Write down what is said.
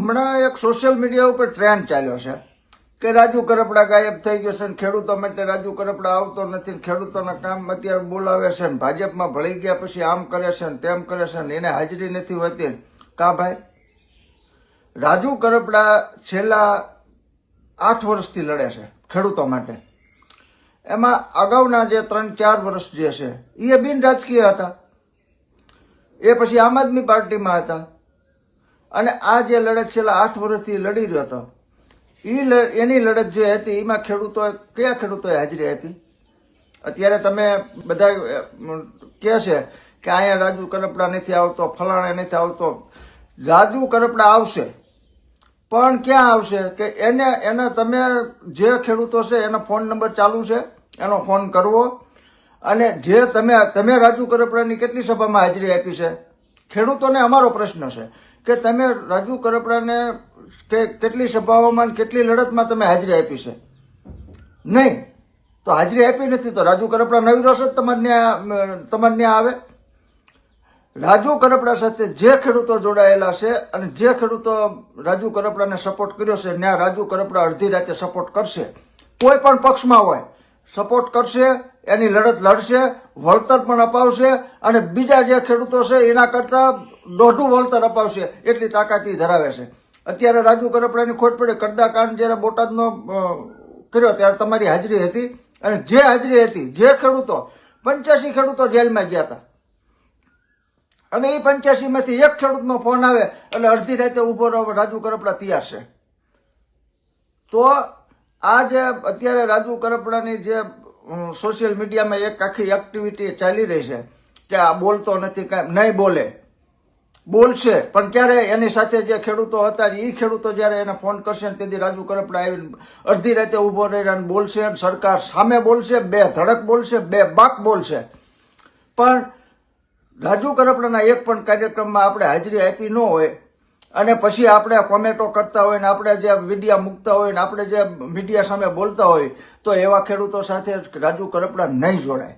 હમણાં એક social media ઉપર ટ્રેન્ડ ચાલ્યો છે કે રાજુ કરપડા ગાયબ થઈ ગયો છે ને ખેડૂતો માટે રાજુ કરપડા આવતો નથી ને ખેડૂતોના કામ અત્યારે બોલાવે છે ને ભાજપમાં ભળી ગયા પછી આમ કરે છે ને તેમ કરે છે ને એને હાજરી નથી હોતી. કા ભાઈ, રાજુ કરપડા છેલ્લા 8 વર્ષથી લડે છે ખેડૂતો માટે. એમાં અગાઉના જે 3-4 વર્ષ જે છે એ બિન રાજકીય હતા, એ પછી આમ આદમી પાર્ટીમાં હતા, અને આ જે લડત છેલ્લા 8 વર્ષથી લડી રહ્યો હતો એની લડત જે હતી એમાં કયા ખેડૂતોએ હાજરી આપી? અત્યારે તમે બધા કહે છે કે અહીંયા રાજુ કરપડા નથી આવતો, ફલાણા નથી આવતો. રાજુ કરપડા આવશે, પણ ક્યાં આવશે કે એને તમે જે ખેડૂતો છે એનો ફોન નંબર ચાલુ છે, એનો ફોન કરવો. અને જે તમે રાજુ કરપડાની કેટલી સભામાં હાજરી આપી છે? ખેડૂતોને અમારો પ્રશ્ન છે કે તમે રાજુ કરપડાને કેટલી સભાઓમાં કેટલી લડતમાં તમે હાજરી આપી છે? નહીં. તો હાજરી આપી નથી તો રાજુ કરપડા નવી રોષ જ તમારે ત્યાં આવે. રાજુ કરપડા સાથે જે ખેડૂતો જોડાયેલા છે અને જે ખેડૂતો રાજુ કરપડાને સપોર્ટ કર્યો છે ત્યાં રાજુ કરપડા અડધી રાતે સપોર્ટ કરશે. કોઈ પણ પક્ષમાં હોય સપોર્ટ કરશે, એની લડત લડશે, વળતર પણ અપાવશે, અને બીજા જે ખેડૂતો છે એના કરતા દોઢું વળતર અપાવશે એટલી તાકાત ધરાવે છે. અત્યારે રાજુ કરપડાની ખોટ પડે. કરદા કાંડ જયારે બોટાદનો કર્યો ત્યારે તમારી હાજરી હતી, અને જે હાજરી હતી, જે ખેડૂતો 85 ખેડૂતો જેલમાં ગયા હતા, અને એ 85 માંથી એક ખેડૂતનો ફોન આવે એટલે અડધી રાતે ઉભો રહો રાજુ કરપડા તૈયાર છે. તો આ જે અત્યારે રાજુ કરપડાની જે સોશિયલ મીડિયામાં એક આખી એક્ટિવિટી ચાલી રહી છે કે આ બોલતો નથી, કાંઈ નહીં બોલે, બોલશે પણ ક્યારે? એની સાથે જે ખેડૂતો હતા એ ખેડૂતો જયારે એને ફોન કરશે ને તેથી રાજુ કરપડા આવીને અડધી રાતે ઉભો રહીને બોલશે, સરકાર સામે બોલશે, બે ધડક બોલશે, બે બાક બોલશે. પણ રાજુ કરપડાના એક પણ કાર્યક્રમમાં આપણે હાજરી આપી ન હોય અને પછી આપણે કોમેન્ટો કરતા હોય ને આપણે જે વિડીયા મૂકતા હોય ને આપણે જે મીડિયા સામે બોલતા હોય તો એવા ખેડૂતો સાથે રાજુ કરપડા નહીં જોડાય.